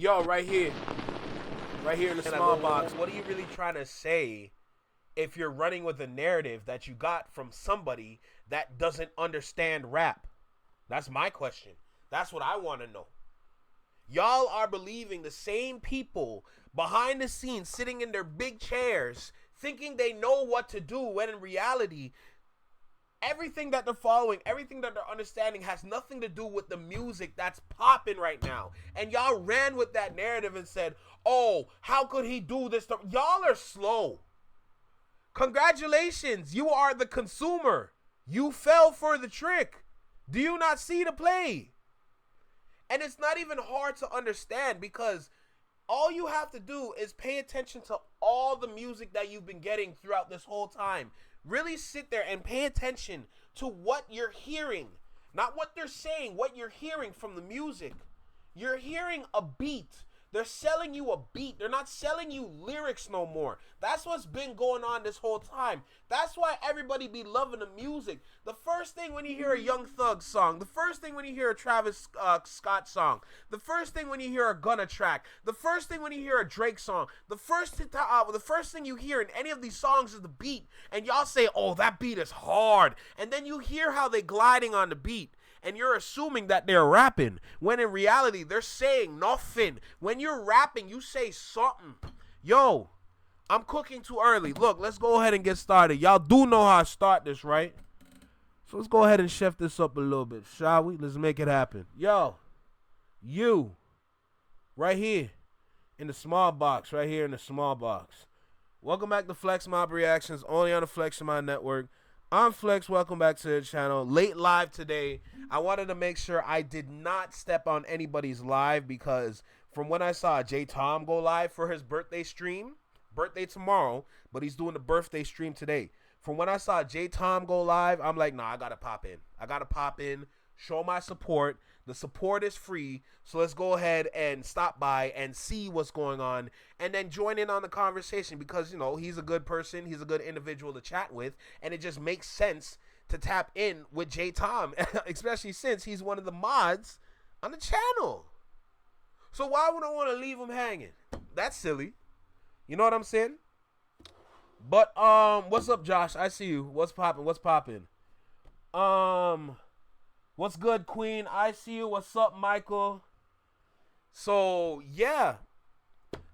Yo, right here in the small box. What are you really trying to say if you're running with a narrative that you got from somebody that doesn't understand rap? That's my question. That's what I want to know. Y'all are believing the same people behind the scenes sitting in their big chairs thinking they know what to do, when in reality, everything that they're following, everything that they're understanding has nothing to do with the music that's popping right now. And y'all ran with that narrative and said, oh, how could he do this? Y'all are slow. Congratulations. You are the consumer. You fell for the trick. Do you not see the play? And it's not even hard to understand because all you have to do is pay attention to all the music that you've been getting throughout this whole time. Really sit there and pay attention to what you're hearing. Not what they're saying, what you're hearing from the music. You're hearing a beat. They're selling you a beat. They're not selling you lyrics no more. That's what's been going on this whole time. That's why everybody be loving the music. The first thing when you hear a Young Thug song, the first thing when you hear a Travis Scott song, the first thing when you hear a Gunna track, the first thing when you hear a Drake song, the first thing you hear in any of these songs is the beat. And y'all say, oh, that beat is hard. And then you hear how they gliding on the beat. And you're assuming that they're rapping, when in reality, they're saying nothing. When you're rapping, you say something. Yo, I'm cooking too early. Look, let's go ahead and get started. Y'all do know how I start this, right? So let's go ahead and chef this up a little bit, shall we? Let's make it happen. Yo, you, right here in the small box, right here in the small box. Welcome back to Flex Mob Reactions, only on the Flex Mob Network. I'm Flex, welcome back to the channel. Late live today. I wanted to make sure I did not step on anybody's live because from when I saw J Tom go live for his birthday stream, birthday tomorrow, but he's doing the birthday stream today. From when I saw J Tom go live, I'm like, nah, I gotta pop in. I gotta pop in, show my support. The support is free, so let's go ahead and stop by and see what's going on and then join in on the conversation because, you know, he's a good person. He's a good individual to chat with, and it just makes sense to tap in with J Tom, especially since he's one of the mods on the channel. So why would I want to leave him hanging? That's silly. You know what I'm saying? But, what's up, Josh? I see you. What's popping? What's popping? What's good, Queen? I see you. What's up, Michael? So, yeah.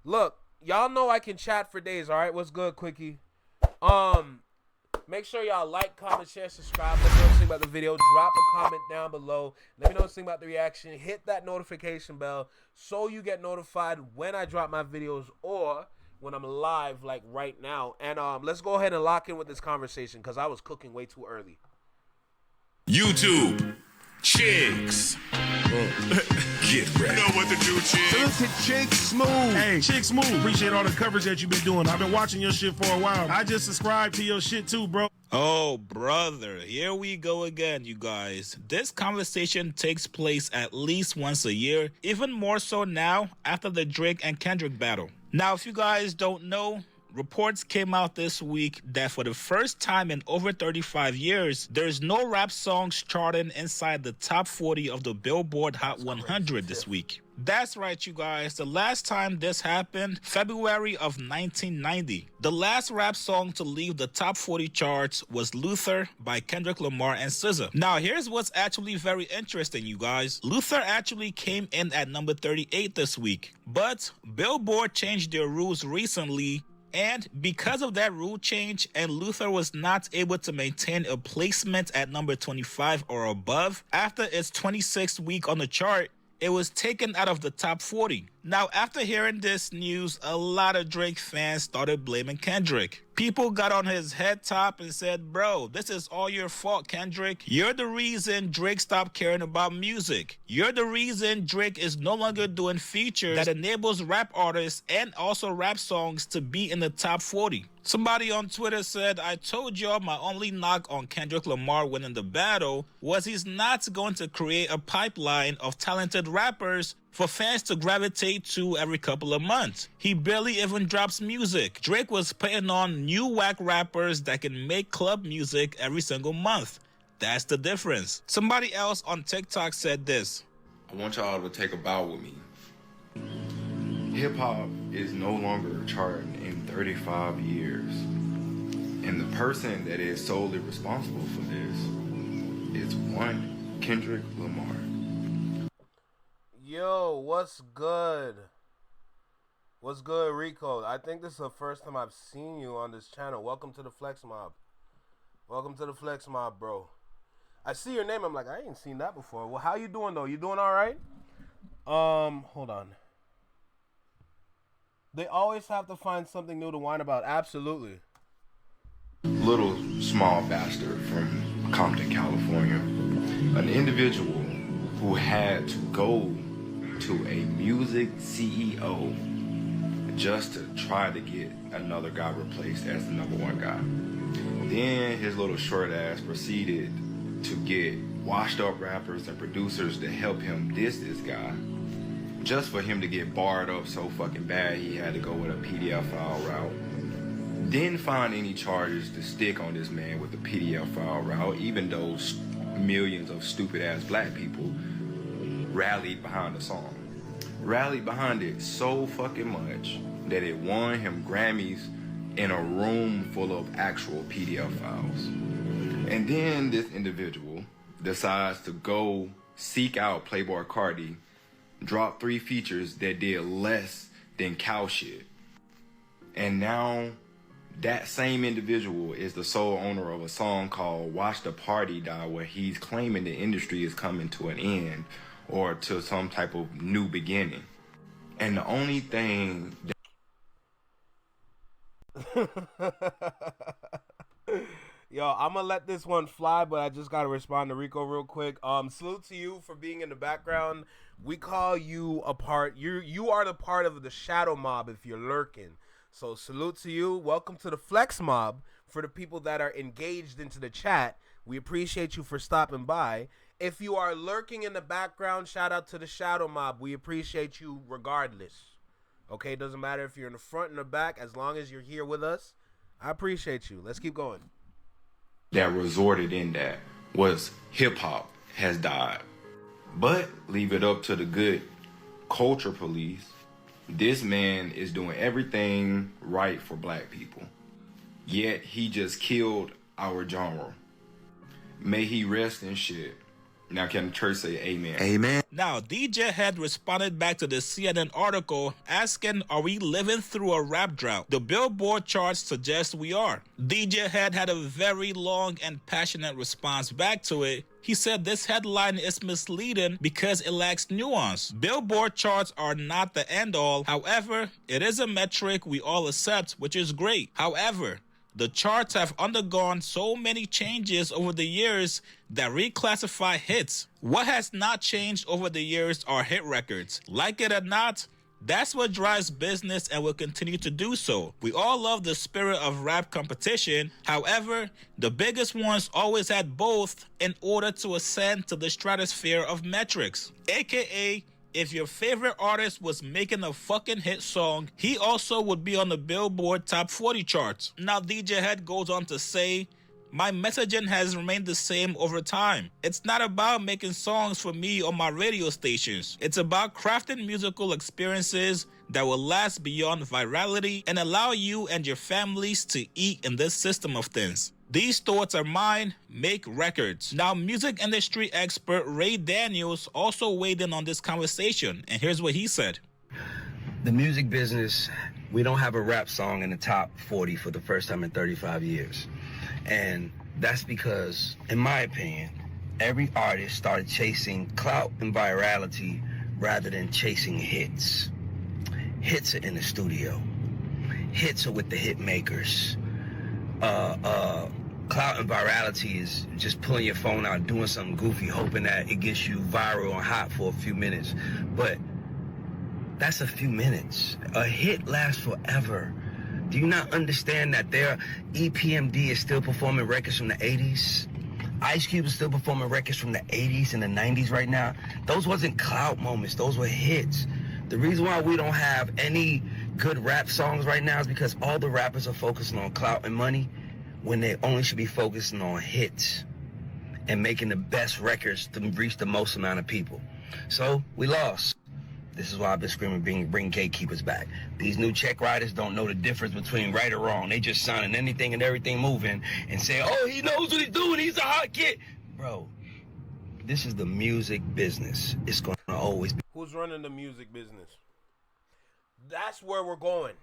Look, y'all know I can chat for days, all right? What's good, Quickie? Make sure y'all like, comment, share, subscribe. Let me know what you think about the video. Drop a comment down below. Let me know what you think about the reaction. Hit that notification bell so you get notified when I drop my videos or when I'm live, like right now. And let's go ahead and lock in with this conversation because I was cooking way too early. YouTube. Chicks. Get ready. You know what to do, Chicks. Look at Chicks Smooth. Hey, Chicks Smooth. Appreciate all the coverage that you've been doing. I've been watching your shit for a while. I just subscribed to your shit too, bro. Oh, brother, here we go again, you guys. This conversation takes place at least once a year, even more so now after the Drake and Kendrick battle. Now, if you guys don't know, reports came out this week that for the first time in over 35 years, there's no rap songs charting inside the top 40 of the Billboard Hot 100 this week. That's right, you guys. The last time this happened, February of 1990. The last rap song to leave the top 40 charts was Luther by Kendrick Lamar and SZA. Now, here's what's actually very interesting, you guys. Luther actually came in at number 38 this week, but Billboard changed their rules recently. And because of that rule change, and Luther was not able to maintain a placement at number 25 or above, after its 26th week on the chart, it was taken out of the top 40. Now, after hearing this news, a lot of Drake fans started blaming Kendrick. People got on his head top and said, bro, this is all your fault, Kendrick. You're the reason Drake stopped caring about music. You're the reason Drake is no longer doing features that enables rap artists and also rap songs to be in the top 40. Somebody on Twitter said, I told y'all my only knock on Kendrick Lamar winning the battle was he's not going to create a pipeline of talented rappers for fans to gravitate to every couple of months. He barely even drops music. Drake was putting on new whack rappers that can make club music every single month. That's the difference. Somebody else on TikTok said this. I want y'all to take a bow with me. hip-hop is no longer charting in 35 years. And the person that is solely responsible for this is one Kendrick Lamar. Yo, what's good? What's good, Rico? I think this is the first time I've seen you on this channel. Welcome to the Flex Mob. Welcome to the Flex Mob, bro. I see your name. I'm like, I ain't seen that before. Well, how you doing, though? You doing all right? Hold on. They always have to find something new to whine about. Absolutely. Little small bastard from Compton, California. An individual who had to go to a music CEO just to try to get another guy replaced as the #1 guy. Then his little short ass proceeded to get washed up rappers and producers to help him diss this guy, just for him to get barred up so fucking bad he had to go with a PDF file route. Didn't find any charges to stick on this man with the PDF file route, even though millions of stupid ass black people rallied behind the song. Rallied behind it so fucking much that it won him Grammys in a room full of actual PDF files. And then this individual decides to go seek out Playboy Cardi, drop 3 features that did less than cow shit. And now that same individual is the sole owner of a song called Watch the Party Die, where he's claiming the industry is coming to an end or to some type of new beginning. And the only thing Yo, I'm gonna let this one fly, but I just gotta respond to Rico real quick. Salute to you for being in the background. We call you a part. You are the part of the shadow mob if you're lurking. So salute to you. Welcome to the Flex Mob. For the people that are engaged into the chat, we appreciate you for stopping by. If you are lurking in the background, shout out to the shadow mob. We appreciate you regardless. Okay, it doesn't matter if you're in the front and the back, as long as you're here with us. I appreciate you. Let's keep going. that resorted in that was hip-hop has died. But leave it up to the good culture police. This man is doing everything right for black people. Yet he just killed our genre. May he rest in shit. Now can the church say amen? Amen. Now, DJ Head responded back to the CNN article asking, are we living through a rap drought? The Billboard charts suggest we are. DJ Head had a very long and passionate response back to it. He said this headline is misleading because it lacks nuance. Billboard charts are not the end all. However, it is a metric we all accept, which is great. However, the charts have undergone so many changes over the years that reclassify hits. What has not changed over the years are hit records. Like it or not, that's what drives business and will continue to do so. We all love the spirit of rap competition. However, the biggest ones always had both in order to ascend to the stratosphere of metrics. AKA, if your favorite artist was making a fucking hit song, he also would be on the Billboard Top 40 charts. Now, DJ Head goes on to say, my messaging has remained the same over time. It's not about making songs for me on my radio stations. It's about crafting musical experiences that will last beyond virality and allow you and your families to eat in this system of things. These thoughts are mine. Make records. Now, music industry expert Ray Daniels also weighed in on this conversation, and here's what he said. The music business, we don't have a rap song in the top 40 for the first time in 35 years. And that's because, in my opinion, every artist started chasing clout and virality rather than chasing hits. Hits are in the studio. Hits are with the hit makers. Clout and virality is just pulling your phone out, doing something goofy, hoping that it gets you viral and hot for a few minutes. But that's a few minutes. A hit lasts forever. Do you not understand that EPMD is still performing records from the 80s? Ice Cube is still performing records from the 80s and the 90s right now. Those wasn't clout moments. Those were hits. The reason why we don't have any good rap songs right now is because all the rappers are focusing on clout and money when they only should be focusing on hits and making the best records to reach the most amount of people. So we lost. This is why I've been screaming, bring gatekeepers back. These new check riders don't know the difference between right or wrong. They just signing anything and everything moving and say, oh, he knows what he's doing. He's a hot kid. Bro, this is the music business. It's going to always be. Who's running the music business? That's where we're going.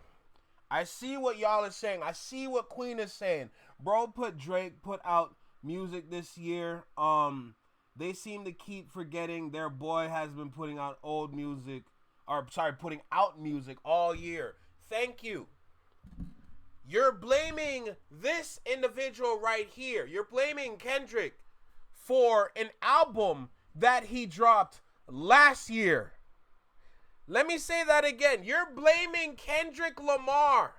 I see what y'all are saying. I see what Queen is saying. Bro, Drake put out music this year. They seem to keep forgetting their boy has been putting out putting out music all year. Thank you. You're blaming this individual right here. You're blaming Kendrick for an album that he dropped last year. Let me say that again. You're blaming Kendrick Lamar.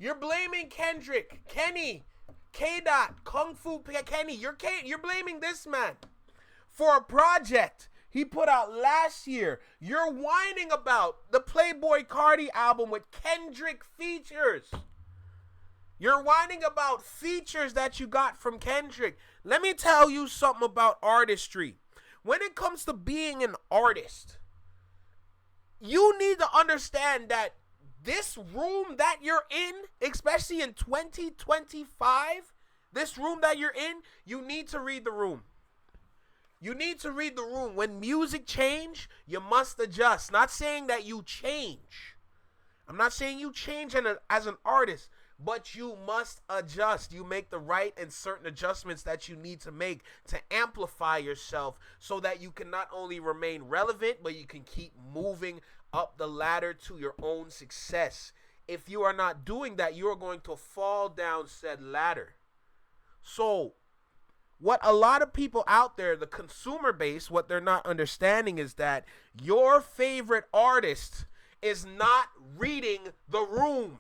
You're blaming Kendrick, Kenny, K-Dot, Kung Fu Kenny. You're blaming this man for a project he put out last year. You're whining about the Playboi Carti album with Kendrick features. You're whining about features that you got from Kendrick. Let me tell you something about artistry. When it comes to being an artist, you need to understand that this room that you're in, especially in 2025, this room that you're in, you need to read the room. You need to read the room. When music change, you must adjust. Not saying that you change. I'm not saying you change as an artist, but you must adjust. You make the right and certain adjustments that you need to make to amplify yourself so that you can not only remain relevant, but you can keep moving up the ladder to your own success. If you are not doing that, you are going to fall down said ladder. So what a lot of people out there, the consumer base, what they're not understanding is that your favorite artist is not reading the room.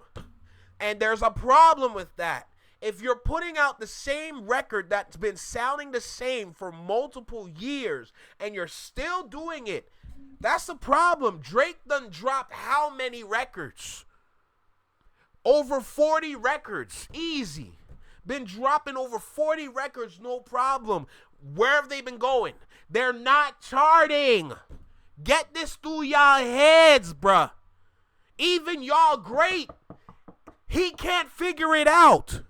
And there's a problem with that. If you're putting out the same record that's been sounding the same for multiple years and you're still doing it, that's the problem. Drake done dropped how many records? Over 40 records. Easy. Been dropping over 40 records, no problem. Where have they been going? They're not charting. Get this through y'all heads, bruh. Even y'all great, he can't figure it out.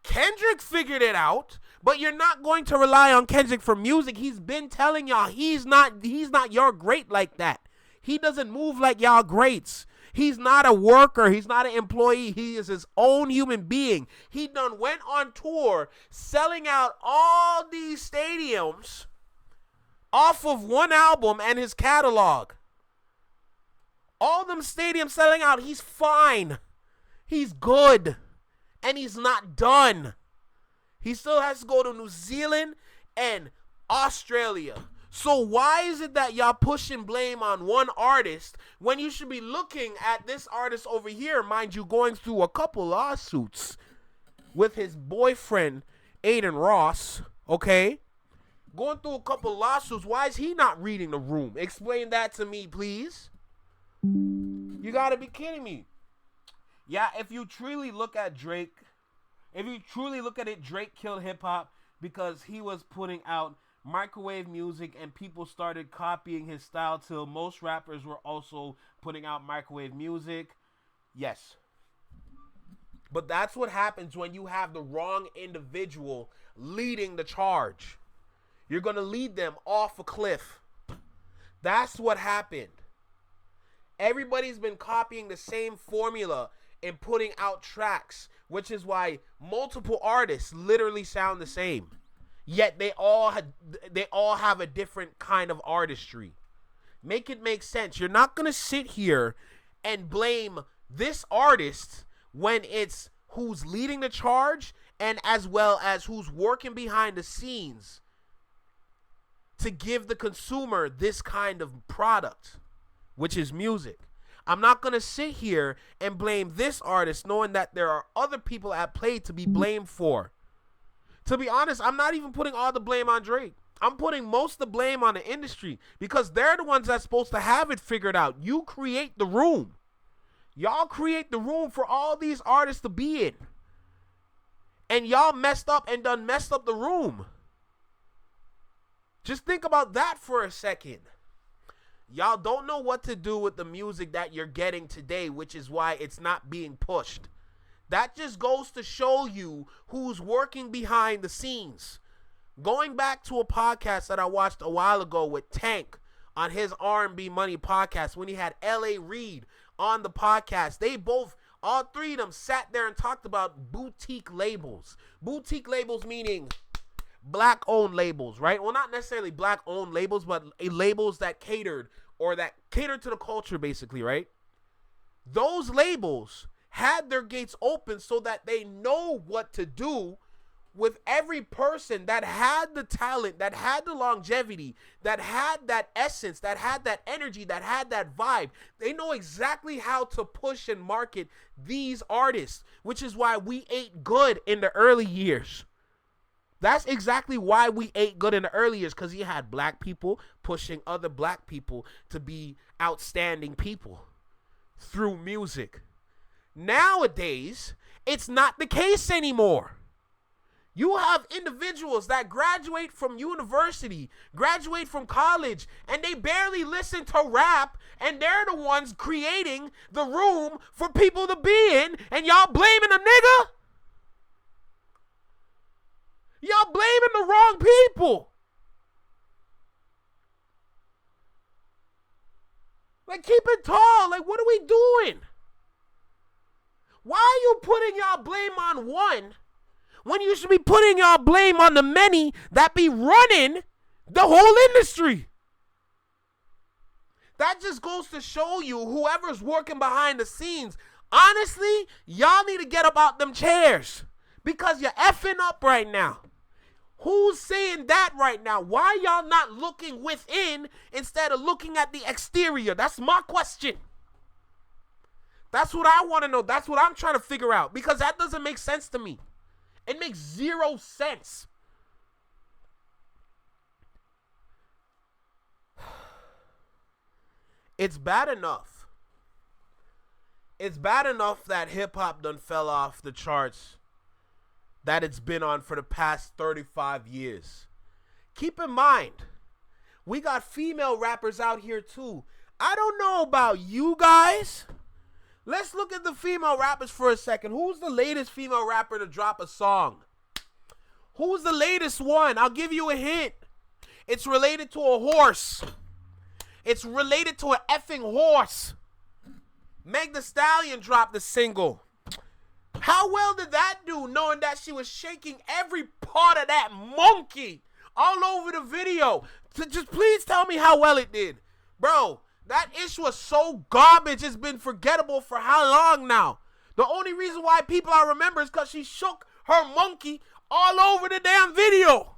Kendrick figured it out, but you're not going to rely on Kendrick for music. He's been telling y'all he's not your great like that. He doesn't move like y'all greats. He's not a worker. He's not an employee. He is his own human being. He done went on tour selling out all these stadiums off of one album and his catalog. All them stadiums selling out. He's fine. He's good. And he's not done. He still has to go to New Zealand and Australia. So why is it that y'all pushing blame on one artist when you should be looking at this artist over here, mind you, going through a couple lawsuits with his boyfriend, Adinross, okay? Going through a couple lawsuits. Why is he not reading the room? Explain that to me, please. You gotta be kidding me. Yeah, if you truly look at Drake, Drake killed hip-hop because he was putting out microwave music and people started copying his style till most rappers were also putting out microwave music. Yes. But that's what happens when you have the wrong individual leading the charge. You're going to lead them off a cliff. That's what happened. Everybody's been copying the same formula and putting out tracks, which is why multiple artists literally sound the same. Yet they all have a different kind of artistry. Make it make sense. You're not going to sit here and blame this artist when it's who's leading the charge and as well as who's working behind the scenes to give the consumer this kind of product, which is music. I'm not going to sit here and blame this artist knowing that there are other people at play to be blamed for. To be honest, I'm not even putting all the blame on Drake. I'm putting most of the blame on the industry because they're the ones that's supposed to have it figured out. You create the room. Y'all create the room for all these artists to be in. And y'all messed up and done messed up the room. Just think about that for a second. Y'all don't know what to do with the music that you're getting today, which is why it's not being pushed. That just goes to show you who's working behind the scenes. Going back to a podcast that I watched a while ago with Tank on his R&B Money podcast, when he had L.A. Reid on the podcast, they both, all three of them, sat there and talked about boutique labels. Boutique labels meaning black-owned labels, right? Well, not necessarily black-owned labels, but labels that catered to the culture, basically, right? Those labels had their gates open so that they know what to do with every person that had the talent, that had the longevity, that had that essence, that had that energy, that had that vibe. They know exactly how to push and market these artists, which is why we ate good in the early years. That's exactly why we ate good in the early years, because you had black people pushing other black people to be outstanding people through music. Nowadays, it's not the case anymore. You have individuals that graduate from university, graduate from college, and they barely listen to rap, and they're the ones creating the room for people to be in, and y'all blaming a nigga? Y'all blaming the wrong people. Like, keep it tall. Like, what are we doing? Why are you putting y'all blame on one when you should be putting y'all blame on the many that be running the whole industry? That just goes to show you whoever's working behind the scenes, honestly, y'all need to get up out them chairs because you're effing up right now. Who's saying that right now? Why y'all not looking within instead of looking at the exterior? That's my question. That's what I want to know. That's what I'm trying to figure out, because that doesn't make sense to me. It makes zero sense. It's bad enough. It's bad enough that hip-hop done fell off the charts that it's been on for the past 35 years. Keep in mind, we got female rappers out here too. I don't know about you guys. Let's look at the female rappers for a second. Who's the latest female rapper to drop a song? Who's the latest one? I'll give you a hint. It's related to a horse. It's related to an effing horse. Meg Thee Stallion dropped a single. How well did that do, knowing that she was shaking every part of that monkey all over the video? Just please tell me how well it did. Bro, that issue was so garbage, it's been forgettable for how long now? The only reason why people I remember is because she shook her monkey all over the damn video.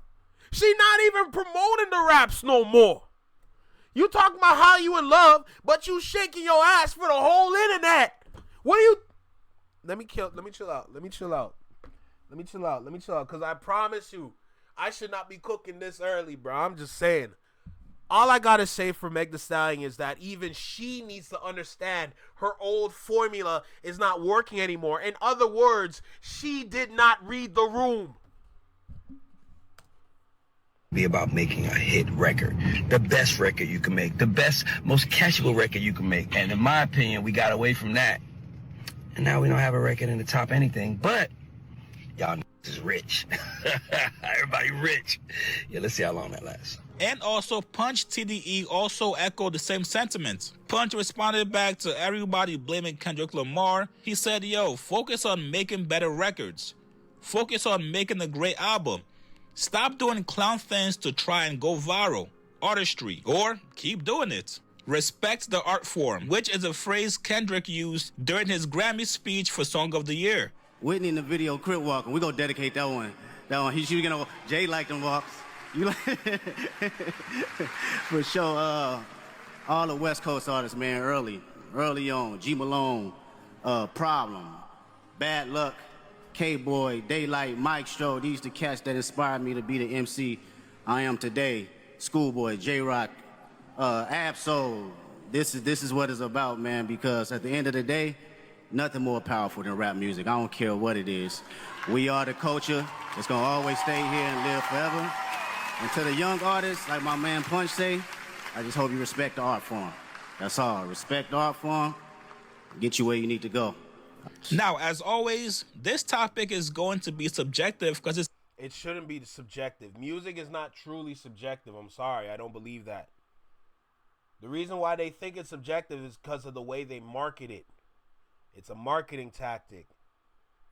She not even promoting the raps no more. You talking about how you in love, but you shaking your ass for the whole internet. What are you... Let me chill out, because I promise you, I should not be cooking this early, bro. I'm just saying. All I gotta say for Meg Thee Stallion is that even she needs to understand her old formula is not working anymore. In other words, she did not read the room. Be about making a hit record, the best record you can make, the best, most catchable record you can make. And in my opinion, we got away from that. And now we don't have a record in the top anything, but y'all is rich. Everybody rich. Yeah, let's see how long that lasts. And also, Punch TDE also echoed the same sentiments. Punch responded back to everybody blaming Kendrick Lamar. He said, yo, focus on making better records. Focus on making a great album. Stop doing clown things to try and go viral. Artistry. Or keep doing it. Respect the art form, which is a phrase Kendrick used during his Grammy speech for Song of the Year. Whitney in the video, Crip Walking. We're going to dedicate that one. He Jay liked them walks. You like for sure. All the West Coast artists, man, early on. G Malone, Problem, Bad Luck, K-Boy, Daylight, Mike Stroh. These the cats that inspired me to be the MC I am today. Schoolboy, J-Rock, Absol. This is what it's about, man, because at the end of the day, nothing more powerful than rap music. I don't care what it is. We are the culture. It's going to always stay here and live forever. And to the young artists, like my man Punch say, I just hope you respect the art form. That's all. Respect the art form. Get you where you need to go. Now, as always, this topic is going to be subjective because It shouldn't be subjective. Music is not truly subjective. I'm sorry. I don't believe that. The reason why they think it's subjective is because of the way they market it. It's a marketing tactic.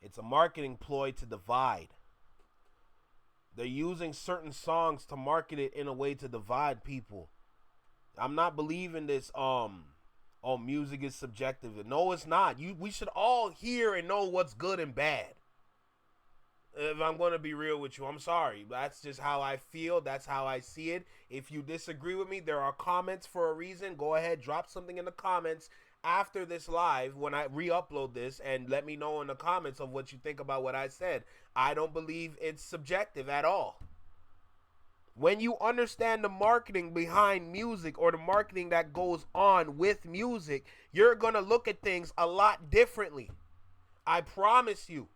It's a marketing ploy to divide. They're using certain songs to market it in a way to divide people. I'm not believing this, music is subjective. No, it's not. We should all hear and know what's good and bad. If I'm going to be real with you, I'm sorry. That's just how I feel. That's how I see it. If you disagree with me, there are comments for a reason. Go ahead, drop something in the comments after this live when I re-upload this and let me know in the comments of what you think about what I said. I don't believe it's subjective at all. When you understand the marketing behind music or the marketing that goes on with music, you're going to look at things a lot differently. I promise you.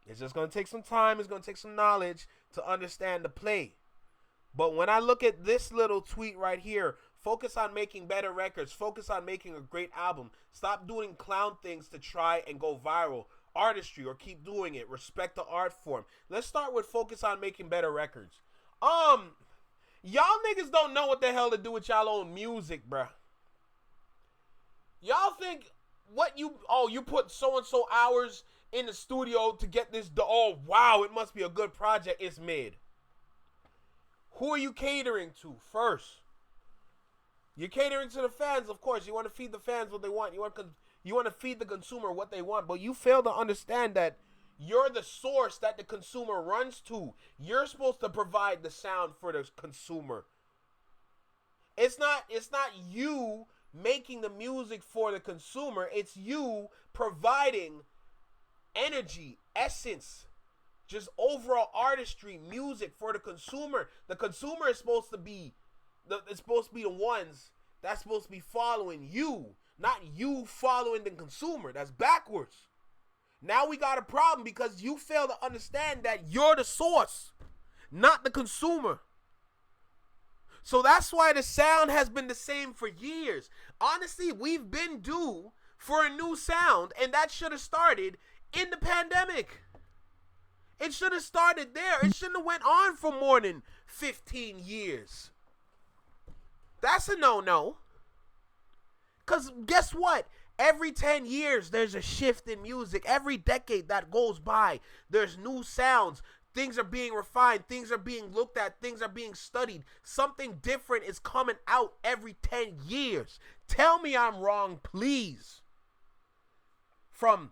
It's just going to take some time. It's going to take some knowledge to understand the play. But when I look at this little tweet right here, focus on making better records. Focus on making a great album. Stop doing clown things to try and go viral. Artistry, or keep doing it. Respect the art form. Let's start with focus on making better records. Y'all niggas don't know what the hell to do with y'all own music, bruh. Y'all think you put so-and-so hours in the studio to get this, oh wow, it must be a good project. It's mid. Who are you catering to first? You're catering to the fans, of course. You want to feed the fans what they want. You want to feed the consumer what they want, but you fail to understand that you're the source that the consumer runs to. You're supposed to provide the sound for the consumer. It's not you making the music for the consumer. It's you providing energy, essence, just overall artistry, music for the consumer. The consumer is supposed to be the ones that's supposed to be following you, not you following the consumer. That's backwards. Now we got a problem because you fail to understand that you're the source, not the consumer. So that's why the sound has been the same for years. Honestly, we've been due for a new sound, and that should have started in the pandemic. It should have started there. It shouldn't have went on for more than 15 years. That's a no-no. Because guess what? Every 10 years, there's a shift in music. Every decade that goes by, there's new sounds. Things are being refined. Things are being looked at. Things are being studied. Something different is coming out every 10 years. Tell me I'm wrong, please. From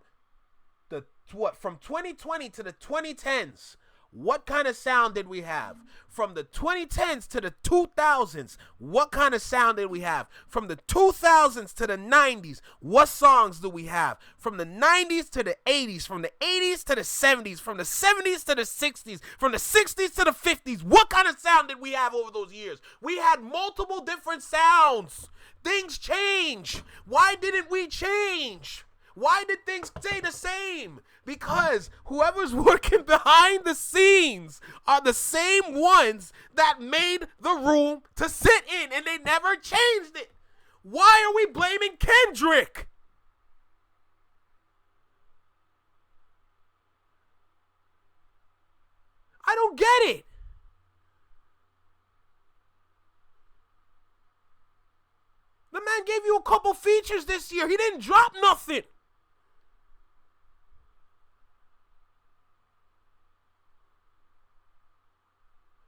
2020 to the 2010s, what kind of sound did we have? From the 2010s to the 2000s, what kind of sound did we have? From the 2000s to the 90s, what songs do we have? From the 90s to the 80s, from the 80s to the 70s, from the 70s to the 60s, from the 60s to the 50s, what kind of sound did we have over those years? We had multiple different sounds. Things change. Why didn't we change? Why did things stay the same? Because whoever's working behind the scenes are the same ones that made the room to sit in, and they never changed it. Why are we blaming Kendrick? I don't get it. The man gave you a couple features this year. He didn't drop nothing.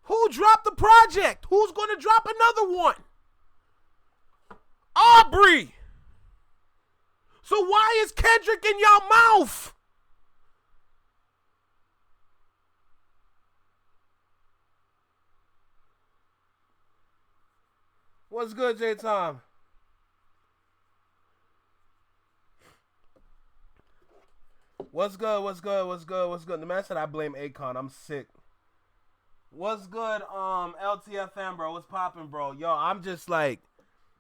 Who dropped the project? Who's going to drop another one? Aubrey. So why is Kendrick in your mouth? What's good, J-Tom? What's good? The man said I blame Akon. I'm sick. What's good, LTFM, bro? What's poppin', bro? Yo, I'm just like,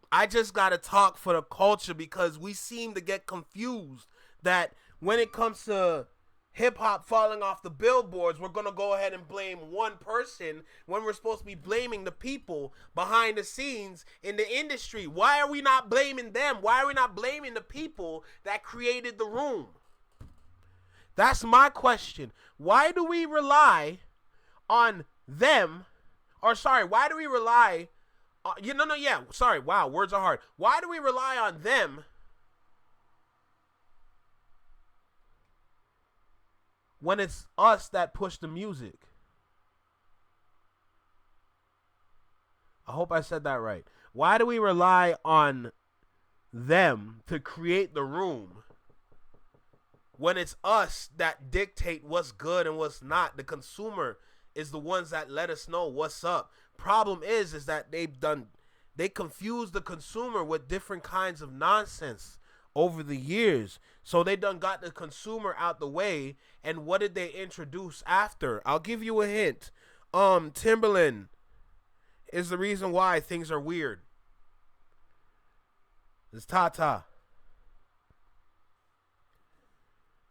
I just gotta talk for the culture because we seem to get confused that when it comes to hip hop falling off the billboards, we're gonna go ahead and blame one person when we're supposed to be blaming the people behind the scenes in the industry. Why are we not blaming them? Why are we not blaming the people that created the room? That's my question. Why do we rely on them? Or sorry, why do we rely on, wow, words are hard. Why do we rely on them when it's us that push the music? I hope I said that right. Why do we rely on them to create the room when it's us that dictate what's good and what's not? The consumer is the ones that let us know what's up. Problem is that they confuse the consumer with different kinds of nonsense over the years. So they done got the consumer out the way, and what did they introduce after? I'll give you a hint. Timberland is the reason why things are weird. It's Tata.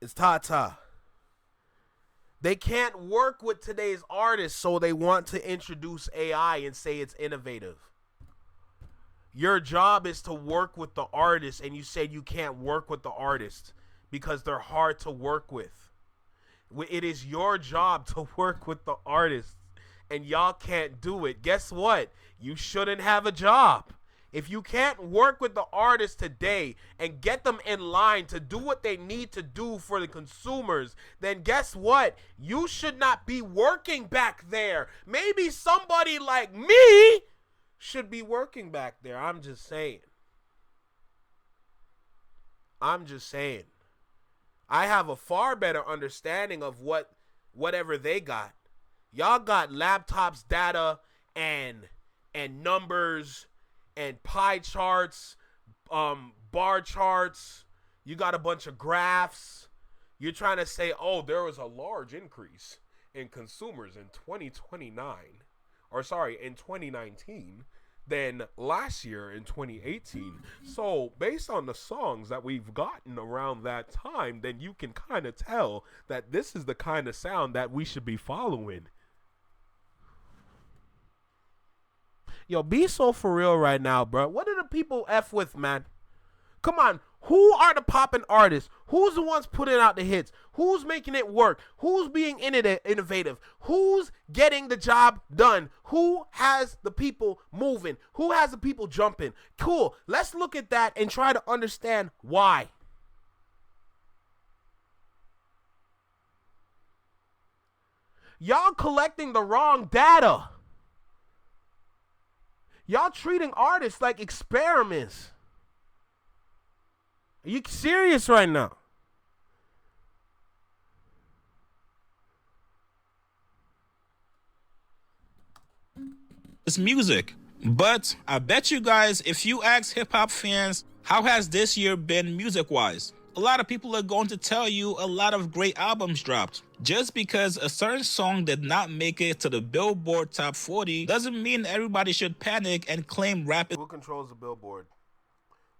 It's Tata. They can't work with today's artists, so they want to introduce AI and say it's innovative. Your job is to work with the artist, and you said you can't work with the artist because they're hard to work with. It is your job to work with the artist, and y'all can't do it. Guess what? You shouldn't have a job. If you can't work with the artist today and get them in line to do what they need to do for the consumers, then guess what? You should not be working back there. Maybe somebody like me should be working back there. I'm just saying. I have a far better understanding of whatever they got. Y'all got laptops, data, and numbers, and pie charts, bar charts. You got a bunch of graphs. You're trying to say, oh, there was a large increase in consumers in 2019 than last year in 2018. So based on the songs that we've gotten around that time, then you can kind of tell that this is the kind of sound that we should be following. Yo, be so for real right now, bro. What do the people F with, man? Come on. Who are the poppin' artists? Who's the ones putting out the hits? Who's making it work? Who's being innovative? Who's getting the job done? Who has the people moving? Who has the people jumping? Cool. Let's look at that and try to understand why. Y'all collecting the wrong data. Y'all treating artists like experiments. Are you serious right now? It's music. But I bet you guys, if you ask hip-hop fans, how has this year been music-wise? A lot of people are going to tell you a lot of great albums dropped. Just because a certain song did not make it to the Billboard Top 40 doesn't mean everybody should panic and claim rap. Who controls the Billboard?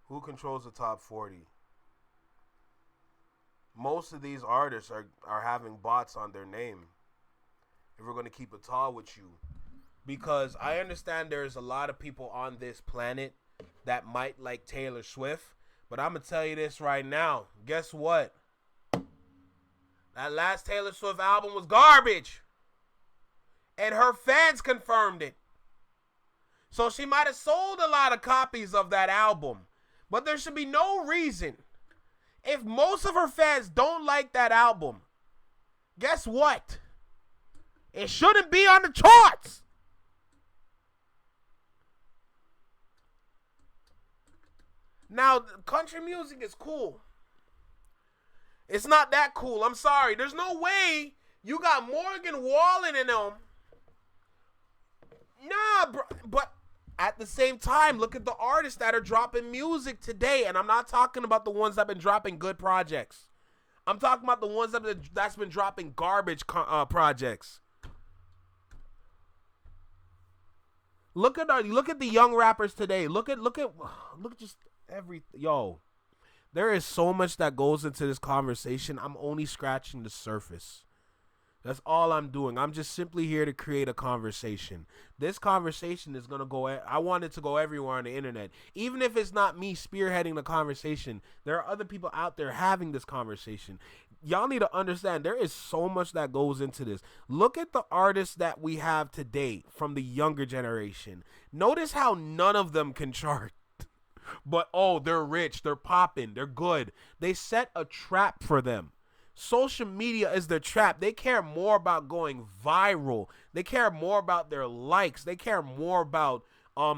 Who controls the Top 40? Most of these artists are having bots on their name. If we're going to keep it tall with you. Because I understand there's a lot of people on this planet that might like Taylor Swift. But I'm going to tell you this right now. Guess what? That last Taylor Swift album was garbage. And her fans confirmed it. So she might have sold a lot of copies of that album. But there should be no reason. If most of her fans don't like that album, guess what? It shouldn't be on the charts. Now, country music is cool. It's not that cool. I'm sorry. There's no way you got Morgan Wallen in them. Nah, bro. But at the same time, look at the artists that are dropping music today. And I'm not talking about the ones that have been dropping good projects. I'm talking about the ones that's been dropping garbage projects. Look at the young rappers today. Look at just every There is so much that goes into this conversation. I'm only scratching the surface. That's all I'm doing. I'm just simply here to create a conversation. This conversation is going to go, I want it to go everywhere on the internet. Even if it's not me spearheading the conversation, there are other people out there having this conversation. Y'all need to understand there is so much that goes into this. Look at the artists that we have today from the younger generation. Notice how none of them can chart. But, oh, they're rich, they're popping, they're good. They set a trap for them. Social media is their trap. They care more about going viral. They care more about their likes. They care more about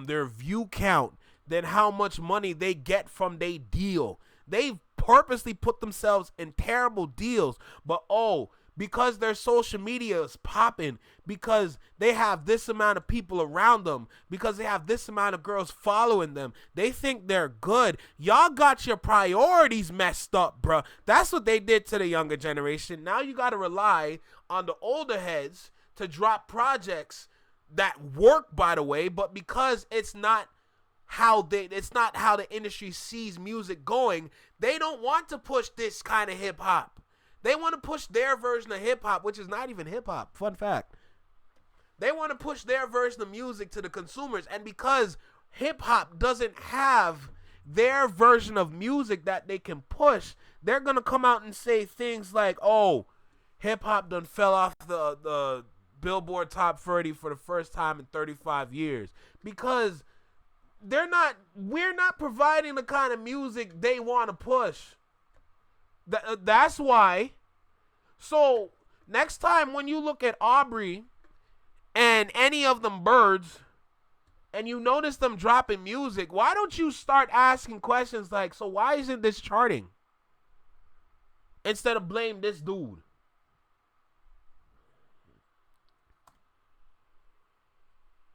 their view count than how much money they get from their deal. They've purposely put themselves in terrible deals. But, oh, because their social media is popping, because they have this amount of people around them, because they have this amount of girls following them, they think they're good. Y'all got your priorities messed up, bruh. That's what they did to the younger generation. Now you got to rely on the older heads to drop projects that work, by the way, but because it's not how the industry sees music going, they don't want to push this kind of hip hop. They want to push their version of hip-hop, which is not even hip-hop. Fun fact. They want to push their version of music to the consumers. And because hip-hop doesn't have their version of music that they can push, they're going to come out and say things like, oh, hip-hop done fell off the Billboard Top 30 for the first time in 35 years. Because we're not providing the kind of music they want to push. That's why. So next time when you look at Aubrey and any of them birds and you notice them dropping music, why don't you start asking questions like, so why isn't this charting? Instead of blame this dude.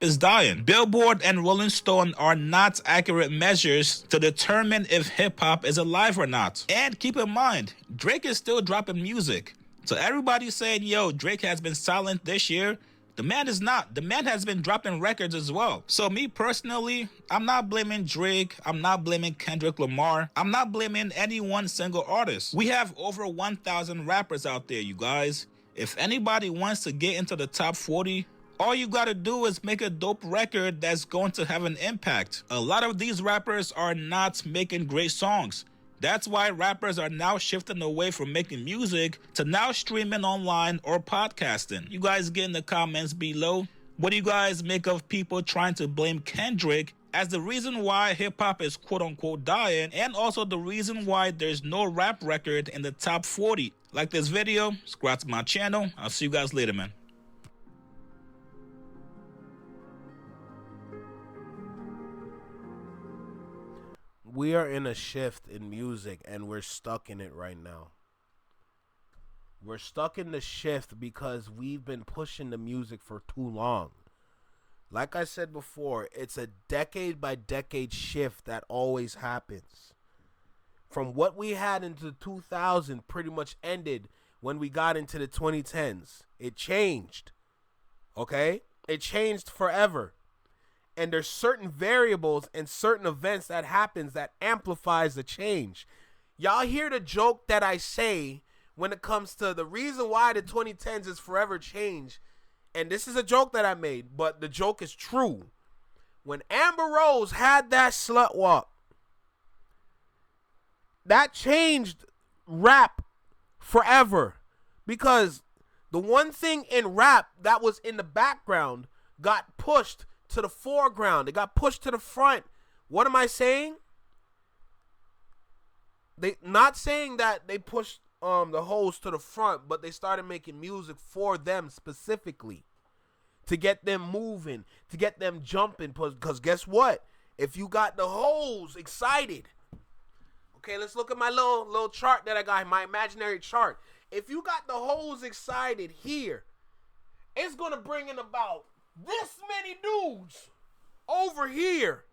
Is dying. Billboard and Rolling Stone are not accurate measures to determine if hip-hop is alive or not. And keep in mind, Drake is still dropping music. So everybody's saying, yo, Drake has been silent this year. The man is not. The man has been dropping records as well. So me personally, I'm not blaming Drake. I'm not blaming Kendrick Lamar. I'm not blaming any one single artist. We have over 1,000 rappers out there, you guys. If anybody wants to get into the top 40, all you gotta do is make a dope record that's going to have an impact. A lot of these rappers are not making great songs. That's why rappers are now shifting away from making music to now streaming online or podcasting. You guys get in the comments below. What do you guys make of people trying to blame Kendrick as the reason why hip-hop is quote-unquote dying, and also the reason why there's no rap record in the top 40? Like this video, subscribe to my channel. I'll see you guys later, man. We are in a shift in music and we're stuck in it right now. We're stuck in the shift because we've been pushing the music for too long. Like I said before, it's a decade by decade shift that always happens. From what we had into 2000 pretty much ended when we got into the 2010s. It changed. Okay? It changed forever. And there's certain variables and certain events that happens that amplifies the change. Y'all hear the joke that I say when it comes to the reason why the 2010s is forever changed. And this is a joke that I made, but the joke is true. When Amber Rose had that slut walk, that changed rap forever. Because the one thing in rap that was in the background got pushed to the foreground. It got pushed to the front. What am I saying? They not saying that they pushed the hoes to the front, but they started making music for them specifically to get them moving, to get them jumping. Because guess what? If you got the hoes excited, okay, let's look at my little chart that I got, my imaginary chart. If you got the hoes excited here, it's gonna bring in about this many dudes over here,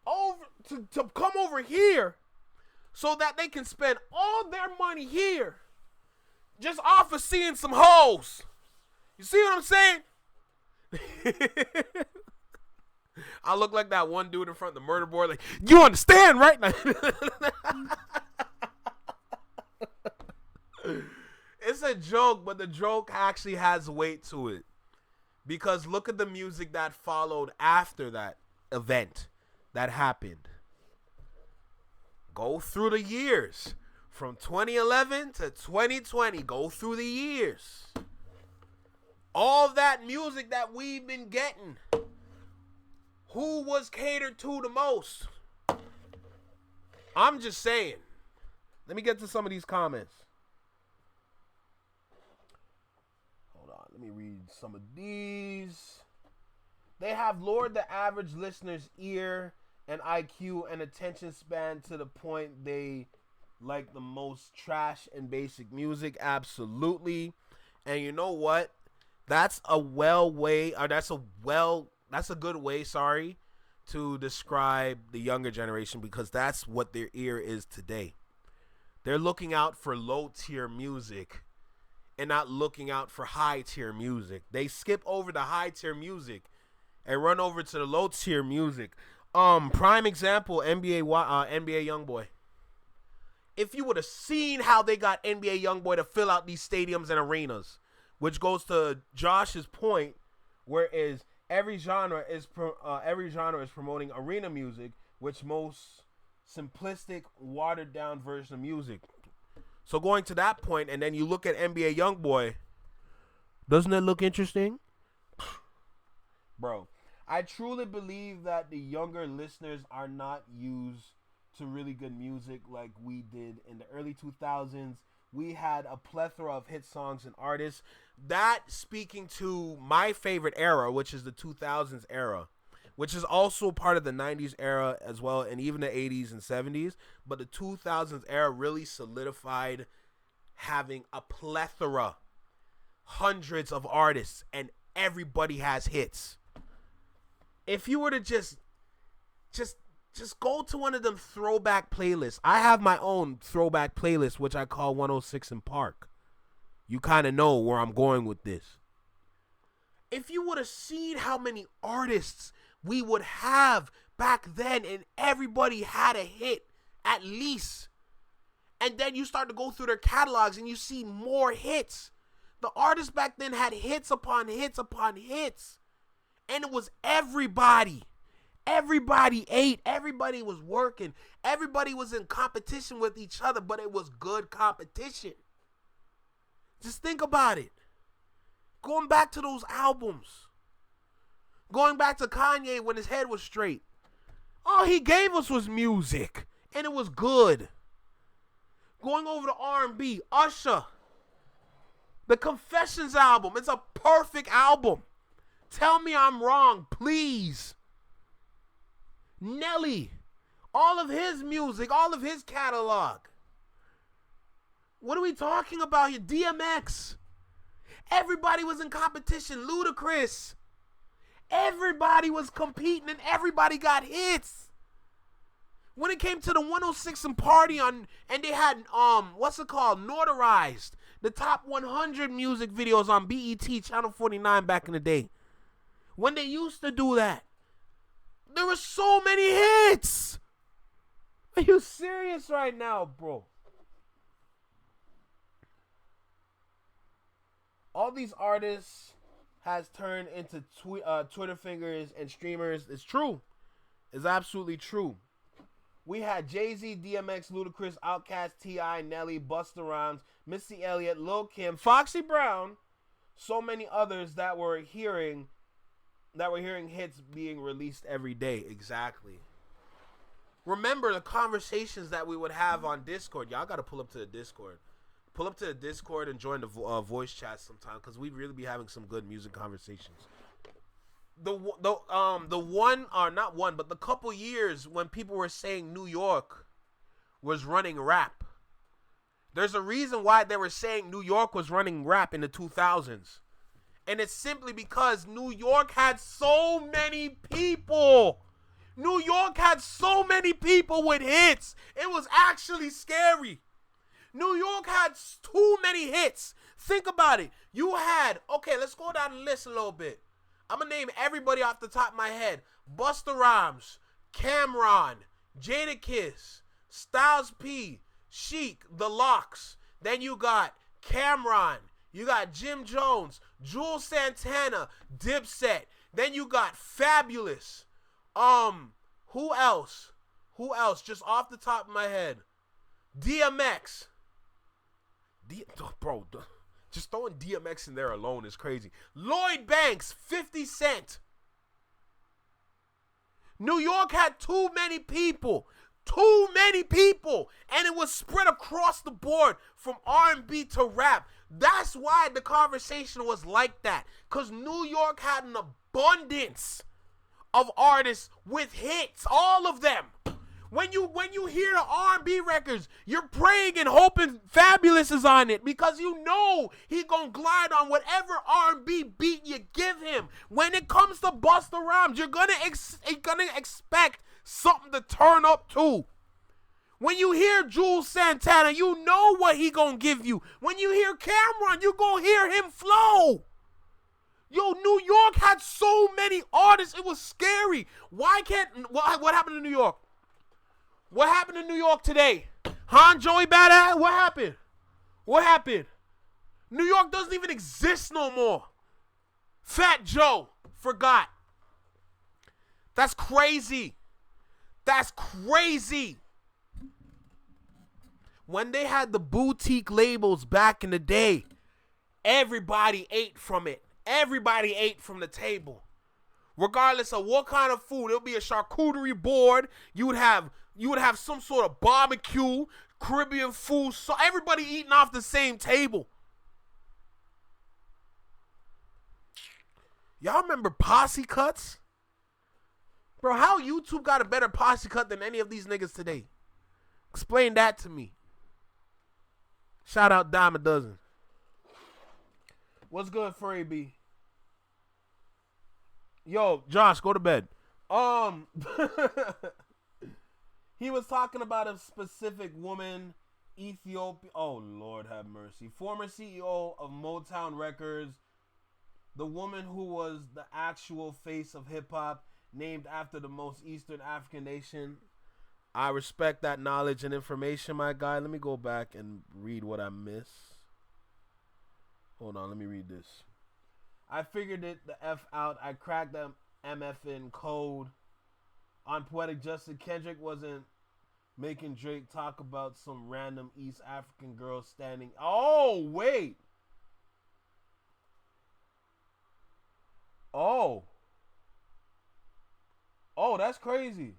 to come over here, so that they can spend all their money here, just off of seeing some hoes. You see what I'm saying? I look like that one dude in front of the murder board, like, you understand, right? joke, but the joke actually has weight to it. Because look at the music that followed after that event that happened. Go through the years. From 2011 to 2020. Go through the years. All that music that we've been getting. Who was catered to the most? I'm just saying. Let me get to some of these comments. Hold on. Let me read some of these. They have lured the average listener's ear and IQ and attention span to the point they like the most trash and basic music. Absolutely. And you know what? That's a good way, to describe the younger generation, because that's what their ear is today. They're looking out for low tier music and not looking out for high tier music. They skip over the high tier music and run over to the low tier music. Prime example, NBA YoungBoy. If you would have seen how they got NBA YoungBoy to fill out these stadiums and arenas, which goes to Josh's point, whereas every genre is promoting arena music, which most simplistic, watered down version of music. So going to that point, and then you look at NBA YoungBoy, doesn't that look interesting? Bro, I truly believe that the younger listeners are not used to really good music like we did in the early 2000s. We had a plethora of hit songs and artists. That speaking to my favorite era, which is the 2000s era, which is also part of the 90s era as well, and even the 80s and 70s. But the 2000s era really solidified having a plethora, hundreds of artists, and everybody has hits. If you were to just go to one of them throwback playlists. I have my own throwback playlist, which I call 106 in Park. You kind of know where I'm going with this. If you would have seen how many artists we would have back then, and everybody had a hit, at least. And then you start to go through their catalogs and you see more hits. The artists back then had hits upon hits upon hits. And it was everybody. Everybody ate. Everybody was working. Everybody was in competition with each other, but it was good competition. Just think about it. Going back to those albums. Going back to Kanye when his head was straight. All he gave us was music, and it was good. Going over to R&B, Usher. The Confessions album. It's a perfect album. Tell me I'm wrong, please. Nelly. All of his music, all of his catalog. What are we talking about here? DMX. Everybody was in competition. Ludacris. Everybody was competing and everybody got hits. When it came to the 106 and Party on, and they had Notarized, the top 100 music videos on BET Channel 49 back in the day. When they used to do that, there were so many hits. Are you serious right now, bro? All these artists has turned into Twitter fingers and streamers. It's true. It's absolutely true. We had Jay-Z, DMX, Ludacris, Outkast, T.I., Nelly, Busta Rhymes, Missy Elliott, Lil Kim, Foxy Brown, so many others that were hearing hits being released every day. Exactly. Remember the conversations that we would have on Discord. Y'all got to pull up to the Discord. Pull up to the Discord and join the voice chat sometime, because we'd really be having some good music conversations. The couple years when people were saying New York was running rap. There's a reason why they were saying New York was running rap in the 2000s. And it's simply because New York had so many people. New York had so many people with hits. It was actually scary. New York had too many hits. Think about it. You had, okay, let's go down the list a little bit. I'm going to name everybody off the top of my head. Busta Rhymes, Cameron, Jadakiss, Styles P, Chic, The Lox. Then you got Cameron, You got Jim Jones, Jules Santana, Dipset. Then you got Fabulous. Who else? Who else? Just off the top of my head. DMX. Bro, just throwing DMX in there alone is crazy. Lloyd Banks, 50 Cent. New York had too many people. Too many people. And it was spread across the board from R&B to rap. That's why the conversation was like that. Because New York had an abundance of artists with hits. All of them. When you hear the R&B records, you're praying and hoping Fabulous is on it because you know he gonna glide on whatever R&B beat you give him. When it comes to Busta Rhymes, you're gonna expect something to turn up too. When you hear Jules Santana, you know what he gonna give you. When you hear Cameron, you gonna hear him flow. Yo, New York had so many artists, it was scary. Why can't, what happened in New York? What happened in New York today? Huh, Joey Badass? What happened? What happened? New York doesn't even exist no more. Fat Joe forgot. That's crazy. That's crazy. When they had the boutique labels back in the day, everybody ate from it. Everybody ate from the table. Regardless of what kind of food, it'll be a charcuterie board. You would have some sort of barbecue, Caribbean food. So everybody eating off the same table. Y'all remember posse cuts? Bro, how YouTube got a better posse cut than any of these niggas today? Explain that to me. Shout out Dime a Dozen. What's good, Furry B? Yo, Josh, go to bed. He was talking about a specific woman, Ethiopia. Oh, Lord have mercy. Former CEO of Motown Records. The woman who was the actual face of hip-hop, named after the most Eastern African nation. I respect that knowledge and information, my guy. Let me go back and read what I missed. Hold on, let me read this. I figured it the F out. I cracked the MFN code. On Poetic Justice, Kendrick wasn't making Drake talk about some random East African girl standing. Oh, wait. Oh, that's crazy.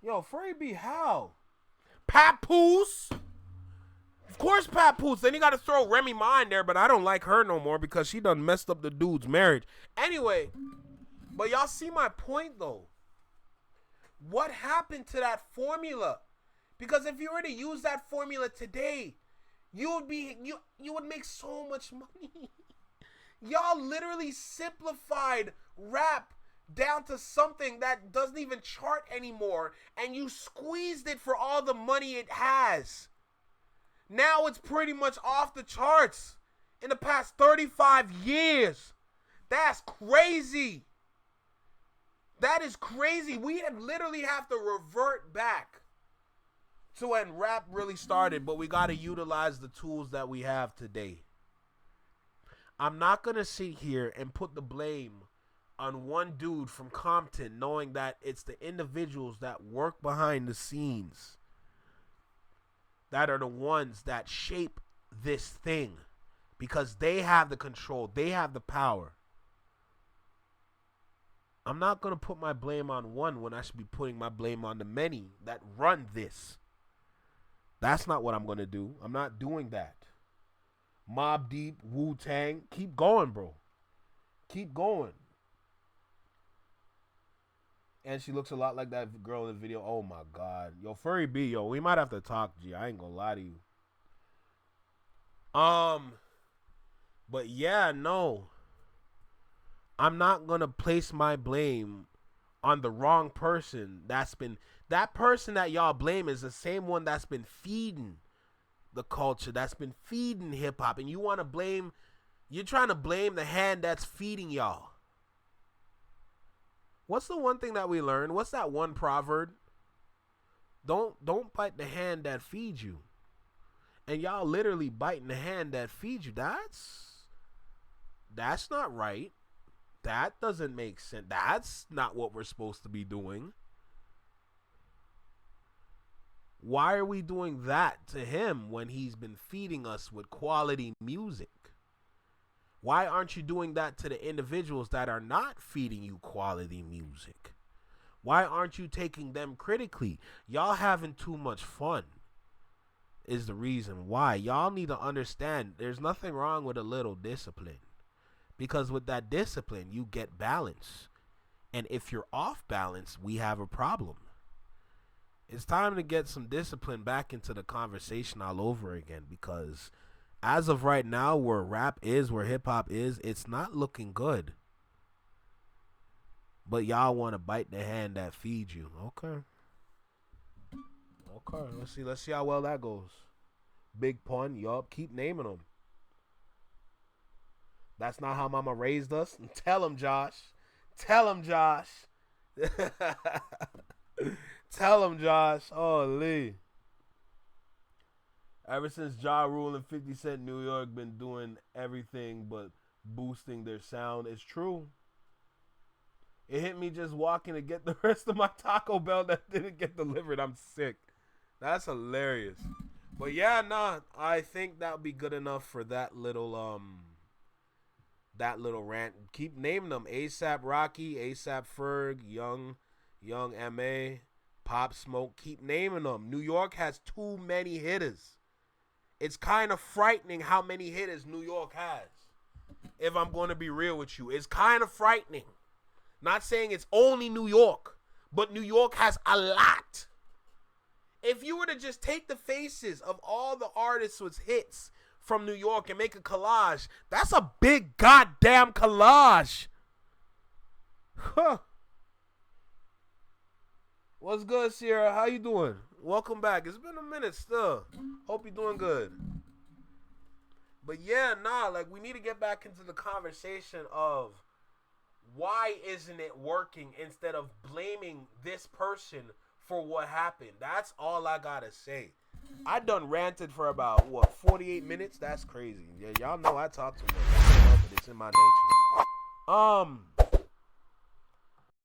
Yo, Furry B, how? Papoose? Of course Papoose. Then you got to throw Remy Ma in there, but I don't like her no more because she done messed up the dude's marriage. Anyway, but y'all see my point though. What happened to that formula? Because if you were to use that formula today, you would make so much money. Y'all literally simplified rap down to something that doesn't even chart anymore, and you squeezed it for all the money it has. Now it's pretty much off the charts in the past 35 years. That's crazy. That is crazy. We literally have to revert back to when rap really started, but we got to utilize the tools that we have today. I'm not going to sit here and put the blame on one dude from Compton, knowing that it's the individuals that work behind the scenes that are the ones that shape this thing, because they have the control, they have the power. I'm not going to put my blame on one when I should be putting my blame on the many that run this. That's not what I'm going to do. I'm not doing that. Mobb Deep, Wu-Tang, keep going, bro. Keep going. And she looks a lot like that girl in the video. Oh, my God. Yo, Furry B, yo, we might have to talk, G. I ain't gonna lie to you. But yeah, no. I'm not gonna place my blame on the wrong person. That person that y'all blame is the same one that's been feeding the culture, that's been feeding hip-hop. And you're trying to blame the hand that's feeding y'all. What's the one thing that we learned? What's that one proverb? Don't bite the hand that feeds you. And y'all literally biting the hand that feeds you. That's not right. That doesn't make sense. That's not what we're supposed to be doing. Why are we doing that to him when he's been feeding us with quality music? Why aren't you doing that to the individuals that are not feeding you quality music? Why aren't you taking them critically? Y'all having too much fun is the reason why. Y'all need to understand there's nothing wrong with a little discipline. Because with that discipline, you get balance. And if you're off balance, we have a problem. It's time to get some discipline back into the conversation all over again, because as of right now, where rap is, where hip-hop is, it's not looking good. But y'all want to bite the hand that feeds you. Okay. Let's see how well that goes. Big pun, yup. Keep naming them. That's not how mama raised us. Tell him, Josh. Tell him, Josh. Tell him, Josh. Oh, Lee. Ever since Ja Rule and 50 Cent, New York been doing everything but boosting their sound. It's true. It hit me just walking to get the rest of my Taco Bell that didn't get delivered. I'm sick. That's hilarious. But yeah, nah, I think that would be good enough for that little rant. Keep naming them. ASAP Rocky, ASAP Ferg, Young M.A., Pop Smoke. Keep naming them. New York has too many hitters. It's kind of frightening how many hitters New York has. If I'm going to be real with you, it's kind of frightening. Not saying it's only New York, but New York has a lot. If you were to just take the faces of all the artists with hits from New York and make a collage, that's a big goddamn collage. Huh. What's good, Sierra? How you doing? Welcome back. It's been a minute still. Hope you're doing good. But yeah, nah, like we need to get back into the conversation of why isn't it working instead of blaming this person for what happened. That's all I gotta say. I done ranted for about, 48 minutes? That's crazy. Yeah, y'all know I talk too much. It's in my nature.